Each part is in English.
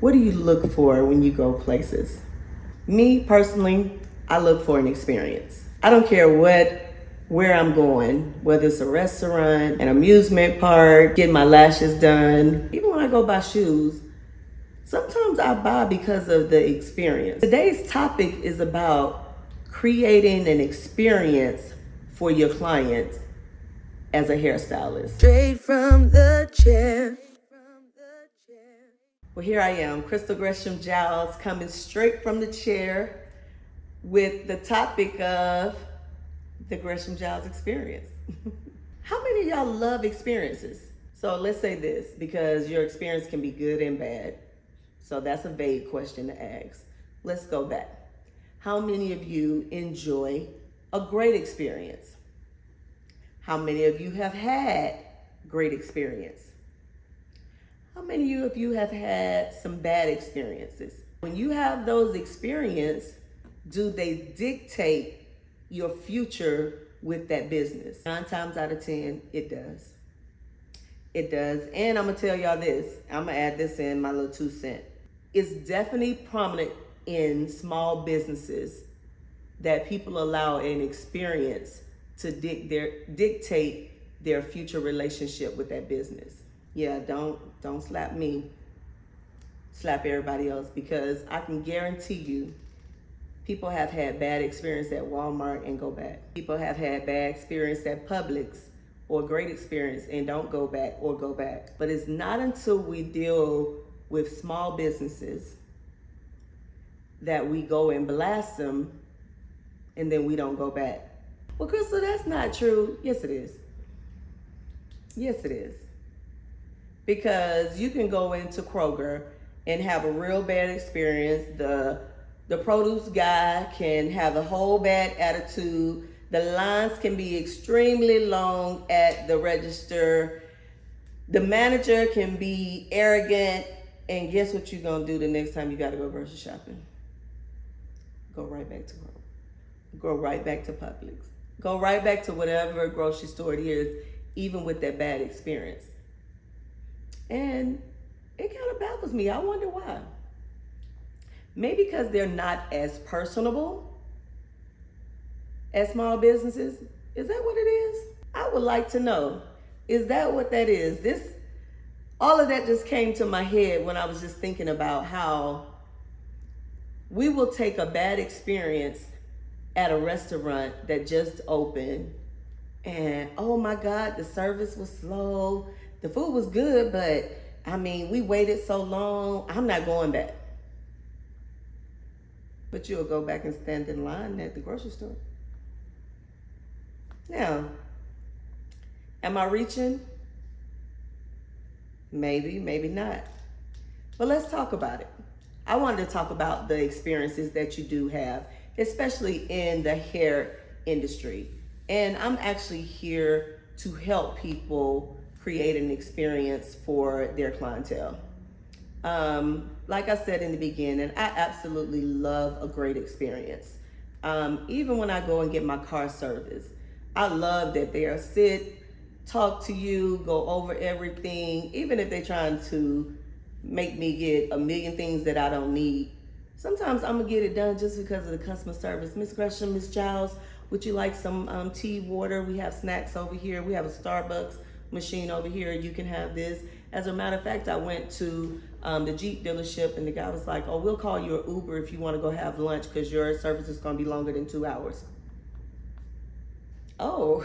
What do you look for when you go places? Me personally, I look for an experience. I don't care where I'm going, whether it's a restaurant, an amusement park, getting my lashes done. Even when I go buy shoes, sometimes I buy because of the experience. Today's topic is about creating an experience for your clients as a hairstylist. Straight from the chair. Well, here I am, Crystal Gresham Giles, coming straight from the chair with the topic of the Gresham Giles experience. How many of y'all love experiences? So let's say this, because your experience can be good and bad. So that's a vague question to ask. Let's go back. How many of you enjoy a great experience? How many of you have had great experience? How many of you have had some bad experiences? When you have those experiences, do they dictate your future with that business? 9 times out of 10, it does. It does. And I'm gonna tell y'all this. I'm gonna add this in my little 2 cents. It's definitely prominent in small businesses that people allow an experience to dictate their future relationship with that business. Yeah, don't slap me, slap everybody else, because I can guarantee you people have had bad experience at Walmart and go back. People have had bad experience at Publix or great experience and don't go back or go back. But it's not until we deal with small businesses that we go and blast them and then we don't go back. Well, Crystal, that's not true. Yes, it is. Yes, it is. Because you can go into Kroger and have a real bad experience. The produce guy can have a whole bad attitude. The lines can be extremely long at the register. The manager can be arrogant. And guess what you're gonna do the next time you gotta go grocery shopping? Go right back to Kroger. Go right back to Publix. Go right back to whatever grocery store it is, even with that bad experience. And it kind of baffles me. I wonder why. Maybe because they're not as personable as small businesses. Is that what it is? I would like to know. Is that what that is? All of that just came to my head when I was just thinking about how we will take a bad experience at a restaurant that just opened and oh my God, the service was slow. The food was good, but I mean, we waited so long. I'm not going back. But you'll go back and stand in line at the grocery store. Now, am I reaching? Maybe, maybe not. But let's talk about it. I wanted to talk about the experiences that you do have, especially in the hair industry. And I'm actually here to help people create an experience for their clientele. Like I said in the beginning, I absolutely love a great experience. Even when I go and get my car service, I love that they'll sit, talk to you, go over everything, even if they're trying to make me get a million things that I don't need. Sometimes I'm gonna get it done just because of the customer service. Miss Gresham, Miss Giles, would you like some tea, water? We have snacks over here. We have a Starbucks machine over here. You can have this. As a matter of fact, I went to the Jeep dealership and the guy was like, oh, we'll call you an Uber if you want to go have lunch because your service is going to be longer than 2 hours. Oh,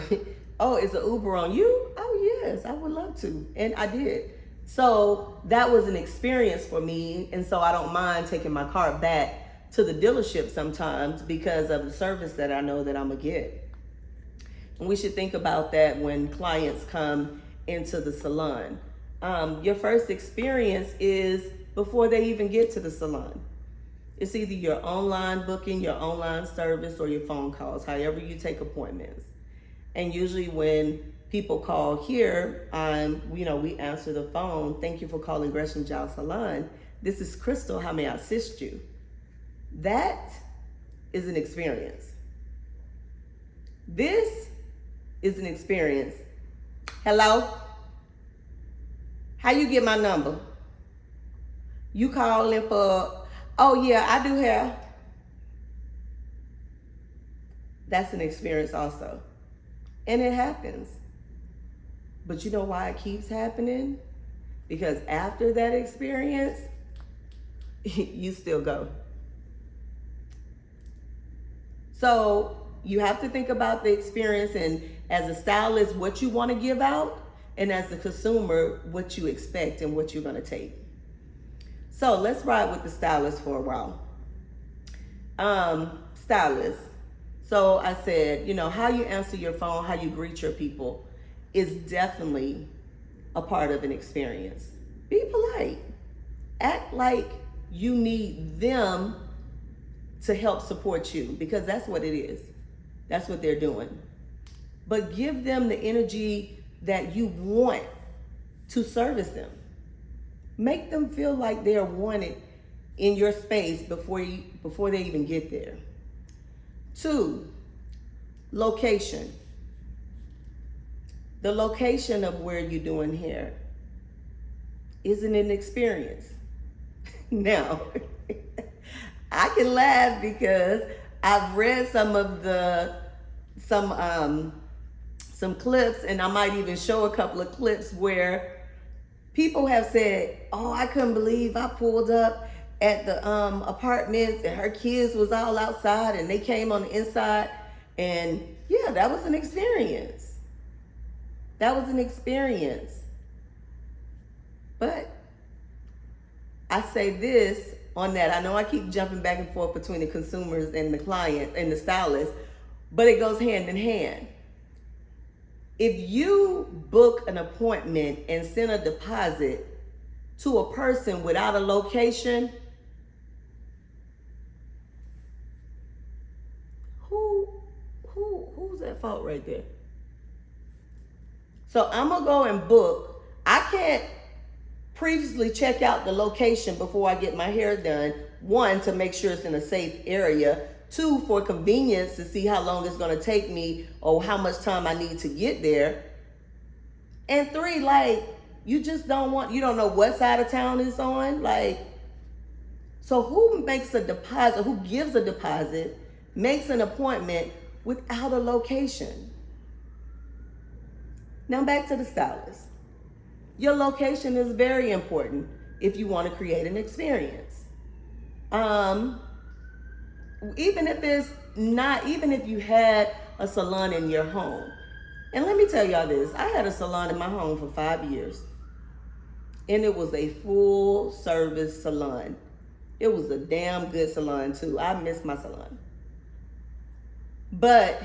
is an Uber on you? Oh, yes, I would love to. And I did. So that was an experience for me. And so I don't mind taking my car back to the dealership sometimes because of the service that I know that I'm going to get. And we should think about that when clients come into the salon. Your first experience is before they even get to the salon. It's either your online booking, your online service, or your phone calls, however you take appointments. And usually when people call here, we answer the phone. Thank you for calling Gresham Giles Salon. This is Crystal. How may I assist you? That is an experience. This is an experience. Hello? How you get my number? You call in for, oh yeah, I do hair. That's an experience also. And it happens. But you know why it keeps happening? Because after that experience, you still go. So you have to think about the experience, and as a stylist, what you want to give out, and as the consumer, what you expect and what you're going to take. So let's ride with the stylist for a while. Stylist. So I said, how you answer your phone, how you greet your people is definitely a part of an experience. Be polite. Act like you need them to help support you, because that's what it is. That's what they're doing. But give them the energy that you want to service them. Make them feel like they're wanted in your space before they even get there. 2, location. The location of where you're doing hair isn't an experience. Now, I can laugh because I've read some clips, and I might even show a couple of clips where people have said, oh, I couldn't believe I pulled up at the apartments and her kids was all outside and they came on the inside. And yeah, that was an experience. That was an experience. But I say this on that. I know I keep jumping back and forth between the consumers and the client and the stylist, but it goes hand in hand. If you book an appointment and send a deposit to a person without a location, who's at fault right there? So I'm gonna go and book. I can't previously check out the location before I get my hair done. 1, to make sure it's in a safe area. 2, for convenience, to see how long it's gonna take me or how much time I need to get there. And 3, you just you don't know what side of town it's on. So who makes a deposit, who gives a deposit, makes an appointment without a location? Now back to the stylist. Your location is very important if you want to create an experience. Even if you had a salon in your home. And let me tell y'all this, I had a salon in my home for 5 years. And it was a full service salon. It was a damn good salon too. I miss my salon. But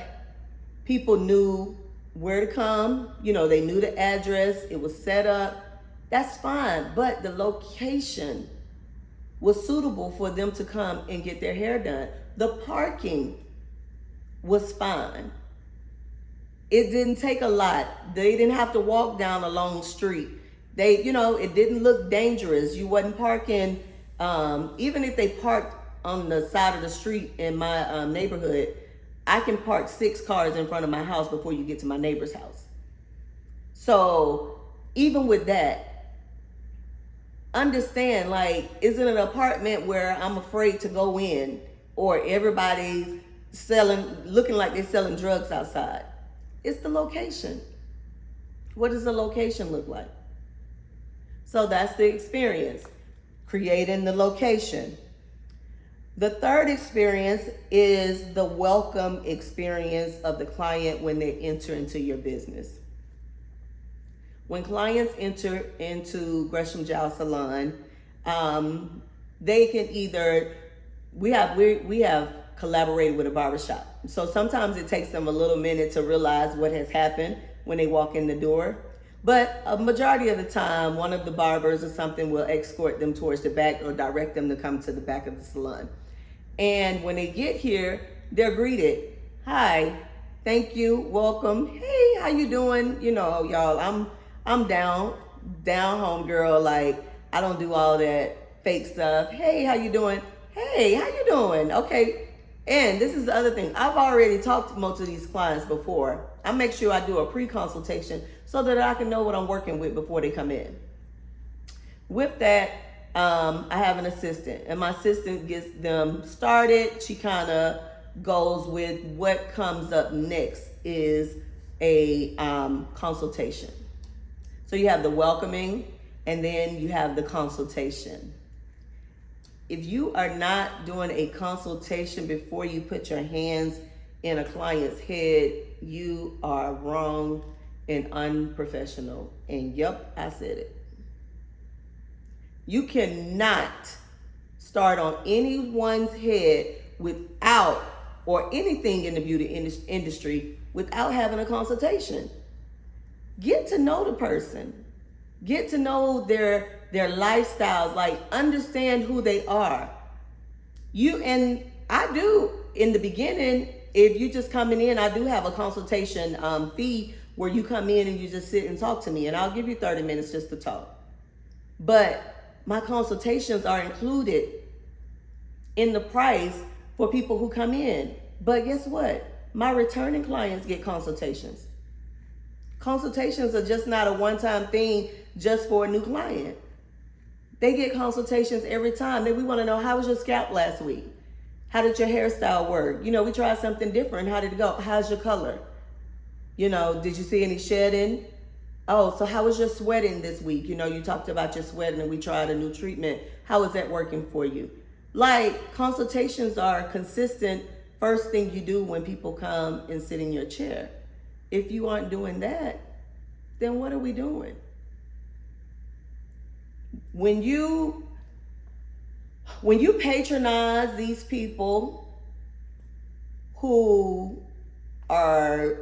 people knew where to come. They knew the address. It was set up. That's fine. But the location was suitable for them to come and get their hair done. The parking was fine. It didn't take a lot. They didn't have to walk down a long street. It didn't look dangerous. You wasn't parking, even if they parked on the side of the street in my neighborhood, I can park 6 cars in front of my house before you get to my neighbor's house. So even with that, understand, is it an apartment where I'm afraid to go in, or everybody's looking like they're selling drugs outside? It's the location. What does the location look like? So that's the experience, creating the location. The third experience is the welcome experience of the client when they enter into your business. When clients enter into Gresham Giles Salon, they can we have collaborated with a barbershop. So sometimes it takes them a little minute to realize what has happened when they walk in the door. But a majority of the time, one of the barbers or something will escort them towards the back or direct them to come to the back of the salon. And when they get here, they're greeted. Hi, thank you, welcome. Hey, how you doing? Y'all, I'm down home girl. I don't do all that fake stuff. Hey, how you doing? Hey, how you doing? Okay. And this is the other thing. I've already talked to most of these clients before. I make sure I do a pre-consultation so that I can know what I'm working with before they come in. With that, I have an assistant, and my assistant gets them started. She kind of goes with what comes up next is a consultation. So you have the welcoming, and then you have the consultation. If you are not doing a consultation before you put your hands in a client's head, you are wrong and unprofessional. And yep, I said it. You cannot start on anyone's head without, or anything in the beauty industry, without having a consultation. Get to know the person. Get to know their lifestyles, like understand who they are. And I do, in the beginning, if you just coming in, I do have a consultation fee where you come in and you just sit and talk to me, and I'll give you 30 minutes just to talk. But my consultations are included in the price for people who come in. But guess what? My returning clients get consultations. Consultations are just not a one-time thing just for a new client. They get consultations every time. We want to know, how was your scalp last week? How did your hairstyle work? We tried something different. How did it go? How's your color? Did you see any shedding? Oh, so how was your sweating this week? You talked about your sweating and we tried a new treatment. How is that working for you? Like, consultations are a consistent first thing you do when people come and sit in your chair. If you aren't doing that, then what are we doing? When you patronize these people who are,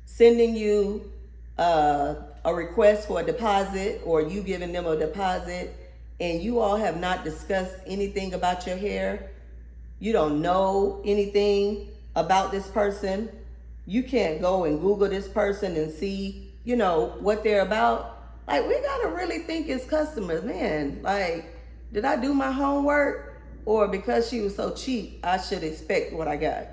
sending you a request for a deposit, or you giving them a deposit, and you all have not discussed anything about your hair, you don't know anything about this person, you can't go and Google this person and see, what they're about. Like, we gotta really think as customers, man, like, did I do my homework? Or because she was so cheap, I should expect what I got?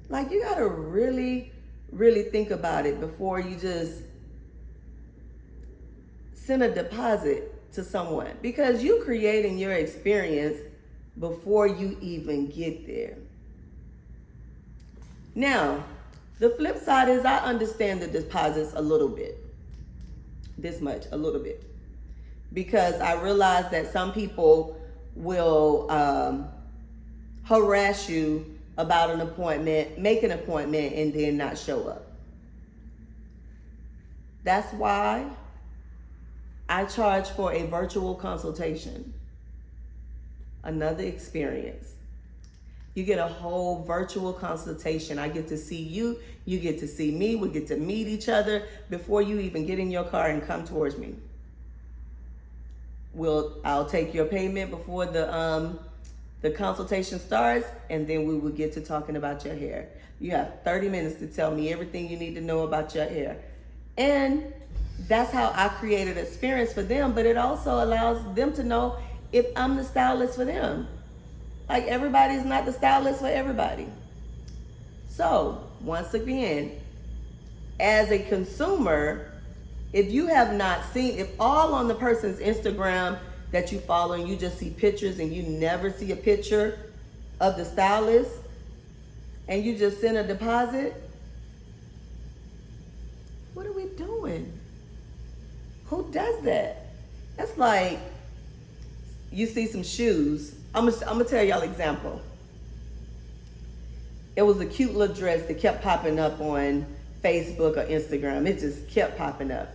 Like, you gotta really, really think about it before you just send a deposit to someone, because you're creating your experience before you even get there. Now, the flip side is, I understand the deposits a little bit. This much, a little bit. Because I realize that some people will harass you about an appointment, make an appointment, and then not show up. That's why I charge for a virtual consultation. Another experience. You get a whole virtual consultation. I get to see you, you get to see me, we get to meet each other before you even get in your car and come towards me. I'll take your payment before the consultation starts, and then we will get to talking about your hair. You have 30 minutes to tell me everything you need to know about your hair. And that's how I created an experience for them, but it also allows them to know if I'm the stylist for them. Like, everybody's not the stylist for everybody. So, once again, as a consumer, if you have not seen, if all on the person's Instagram that you follow and you just see pictures and you never see a picture of the stylist and you just send a deposit, what are we doing? Who does that? That's like, you see some shoes. I'm gonna tell y'all an example. It was a cute little dress that kept popping up on Facebook or Instagram. It just kept popping up.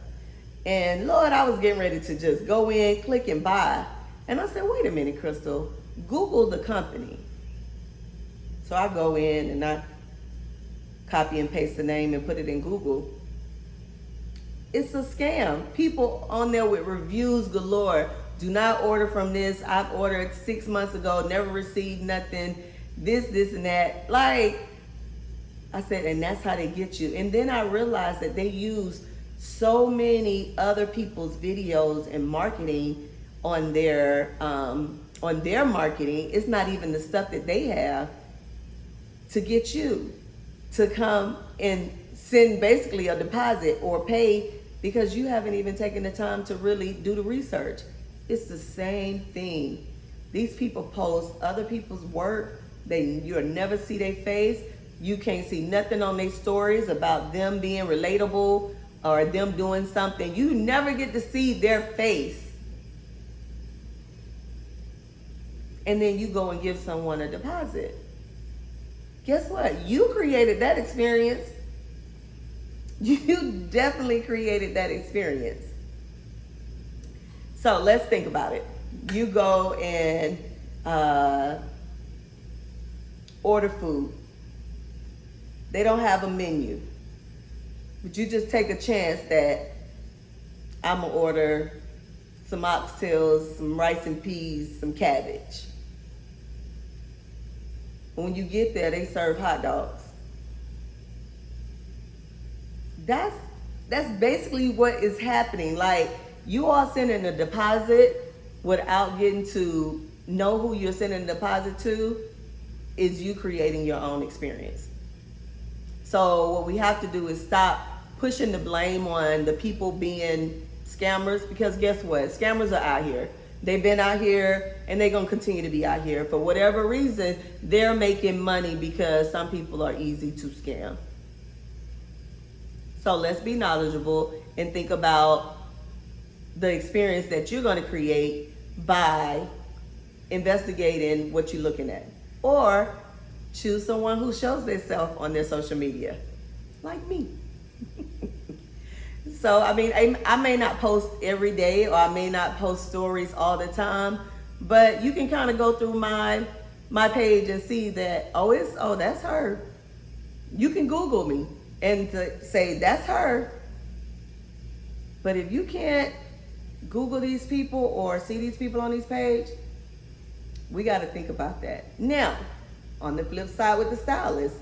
And Lord, I was getting ready to just go in, click and buy. And I said, wait a minute, Crystal, Google the company. So I go in and I copy and paste the name and put it in Google. It's a scam. People on there with reviews galore. Do not order from this. I've ordered 6 months ago, never received nothing. This, and that. Like, I said, and that's how they get you. And then I realized that they use so many other people's videos and marketing on their marketing. It's not even the stuff that they have to get you to come and send basically a deposit or pay because you haven't even taken the time to really do the research. It's the same thing. These people post other people's work. You'll never see their face. You can't see nothing on their stories about them being relatable or them doing something. You never get to see their face. And then you go and give someone a deposit. Guess what? You created that experience. You definitely created that experience. So let's think about it. You go and order food. They don't have a menu. But you just take a chance that I'm going to order some oxtails, some rice and peas, some cabbage. When you get there, they serve hot dogs. That's basically what is happening. Like, you are sending a deposit without getting to know who you're sending a deposit to, is you creating your own experience. So what we have to do is stop pushing the blame on the people being scammers, because guess what? Scammers are out here. They've been out here and they're going to continue to be out here. For whatever reason, they're making money because some people are easy to scam. So let's be knowledgeable and think about the experience that you're going to create by investigating what you're looking at. Or choose someone who shows themselves on their social media, like me. So, I mean, I may not post every day, or I may not post stories all the time, but you can kind of go through my page and see that, that's her. You can Google me and say, that's her. But if you can't Google these people or see these people on these pages, we got to think about that. Now, on the flip side with the stylist,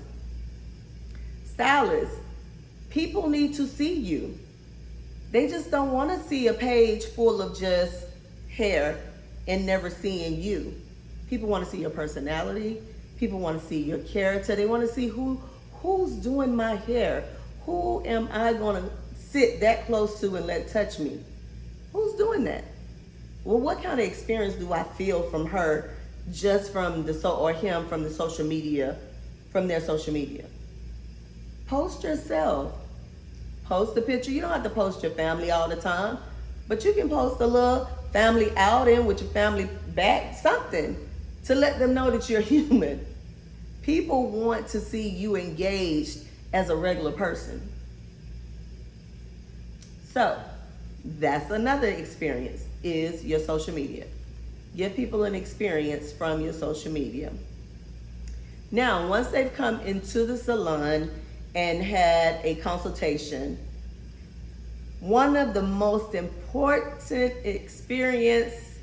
people need to see you. They just don't want to see a page full of just hair and never seeing you. People want to see your personality. People want to see your character. They want to see who's doing my hair. Who am I going to sit that close to and let touch me? Who's doing that? Well, what kind of experience do I feel from her just from or him from the social media, from their social media? Post yourself. Post a picture. You don't have to post your family all the time, but you can post a little family outing with your family back, something to let them know that you're human. People want to see you engaged as a regular person. So that's another experience, is your social media. Give people an experience from your social media. Now, once they've come into the salon and had a consultation, one of the most important experience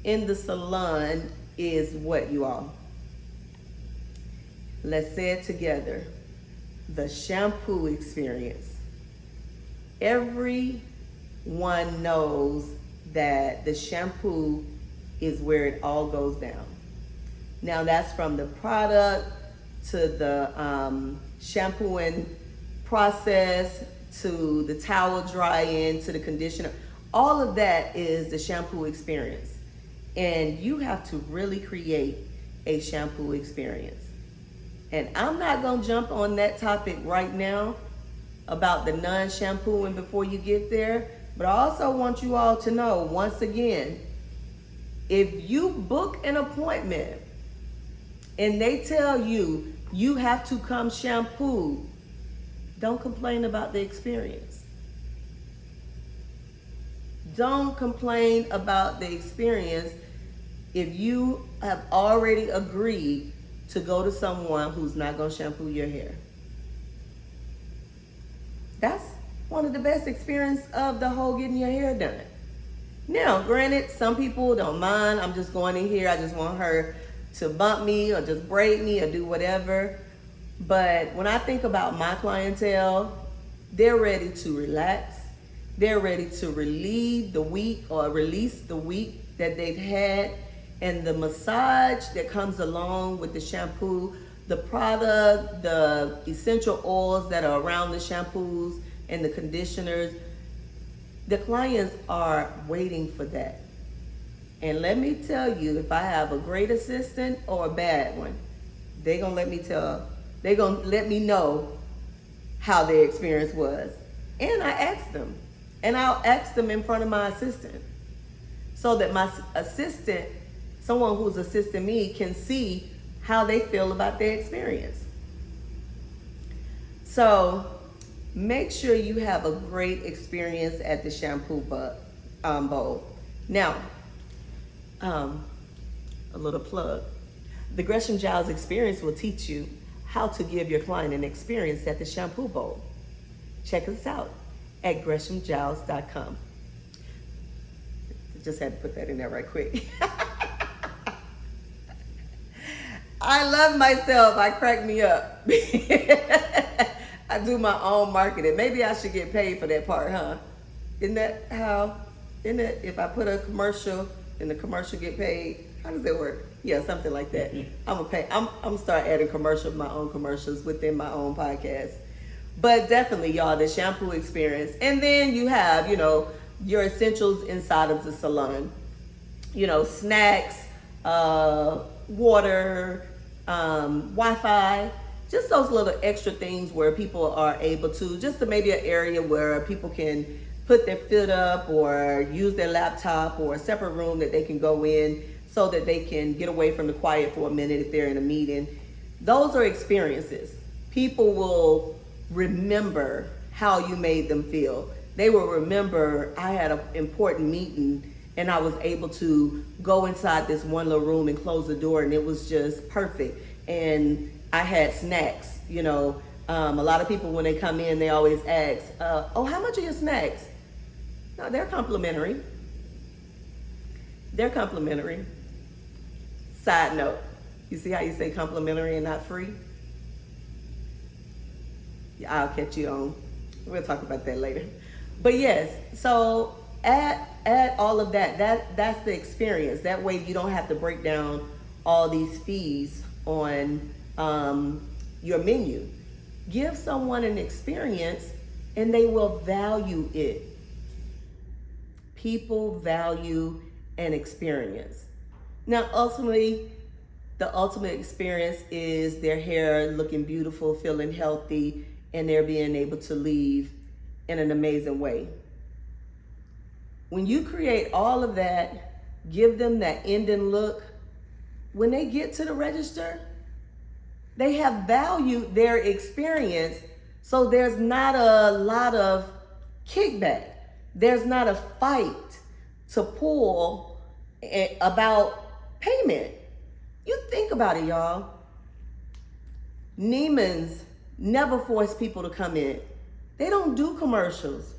in the salon is what, you all? Let's say it together. The shampoo experience. Everyone knows that the shampoo is where it all goes down. Now, that's from the product to the shampooing process, to the towel drying, to the conditioner. All of that is the shampoo experience. And you have to really create a shampoo experience. And I'm not going to jump on that topic right now about the non-shampooing before you get there. But I also want you all to know, once again, if you book an appointment and they tell you you have to come shampooed, don't complain about the experience. Don't complain about the experience if you have already agreed to go to someone who's not going to shampoo your hair. That's one of the best experiences of the whole getting your hair done. Now, granted, some people don't mind. I'm just going in here. I just want her to bump me or just braid me or do whatever. But when I think about my clientele, they're ready to relax. They're ready to relieve the week or release the week that they've had. And the massage that comes along with the shampoo, the product, the essential oils that are around the shampoos and the conditioners, The clients are waiting for that. And let me tell you, if I have a great assistant or a bad one, they're gonna let me know how their experience was. And I ask them. And I'll ask them in front of my assistant. So that my assistant, someone who's assisting me, can see how they feel about their experience. So make sure you have a great experience at the shampoo bowl. Now, a little plug. The Gresham Giles experience will teach you how to give your client an experience at the shampoo bowl. Check us out at greshamgiles.com. Just had to put that in there right quick. I love myself. I crack me up. I do my own marketing. Maybe I should get paid for that part, huh? Isn't that if I put a commercial and the commercial get paid? How does that work? Yeah, something like that. I'm gonna start adding my own commercials within my own podcast. But definitely, y'all, the shampoo experience. And then you have, your essentials inside of the salon. Snacks, water, Wi-Fi, just those little extra things where people are able to, just to maybe an area where people can put their foot up or use their laptop, or a separate room that they can go in so that they can get away from the quiet for a minute if they're in a meeting. Those are experiences. People will remember how you made them feel. They will remember, I had an important meeting and I was able to go inside this one little room and close the door, and it was just perfect. And I had snacks. A lot of people, when they come in, they always ask, oh, how much are your snacks? No, they're complimentary. They're complimentary. Side note, you see how you say complimentary and not free? Yeah, I'll catch you on. We'll talk about that later. But yes, so add all of that's the experience. That way you don't have to break down all these fees on your menu. Give someone an experience and they will value it. People value an experience. Now, ultimately, the ultimate experience is their hair looking beautiful, feeling healthy, and they're being able to leave in an amazing way. When you create all of that, give them that ending look, when they get to the register, they have valued their experience, so there's not a lot of kickback. There's not a fight to pull about payment. You think about it, y'all. Neiman's never force people to come in. They don't do commercials.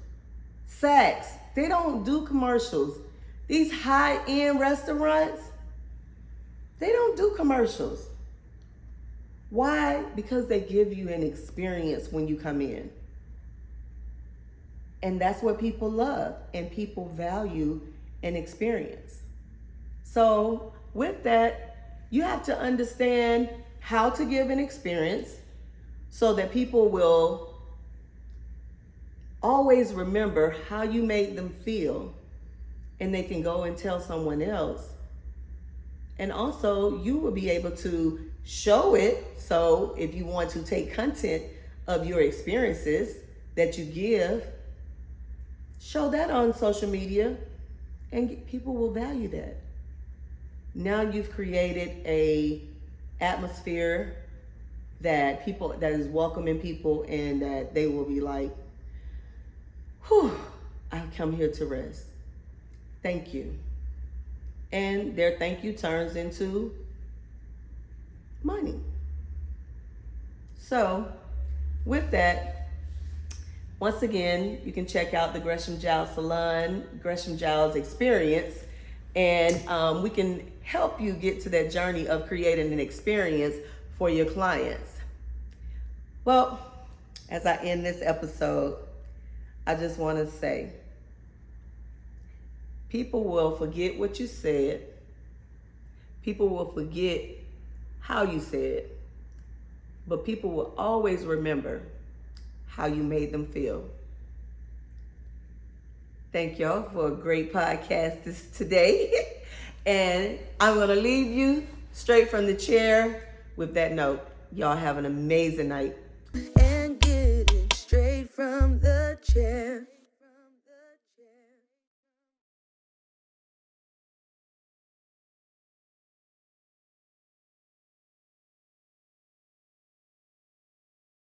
Saks, they don't do commercials. These high-end restaurants, they don't do commercials. Why? Because they give you an experience when you come in. And that's what people love, and people value an experience. So with that, you have to understand how to give an experience so that people will always remember how you made them feel, and they can go and tell someone else. And also, you will be able to show it. So if you want to take content of your experiences that you give, show that on social media, and people will value that. Now you've created a atmosphere that is welcoming people, and that they will be like, whew, I've come here to rest. Thank you. And their thank you turns into money. So with that, once again, you can check out the Gresham Giles Salon, Gresham Giles Experience, and we can help you get to that journey of creating an experience for your clients. Well, as I end this episode, I just want to say, people will forget what you said. People will forget how you said, but people will always remember how you made them feel. Thank y'all for a great podcast today. And I'm going to leave you straight from the chair with that note. Y'all have an amazing night.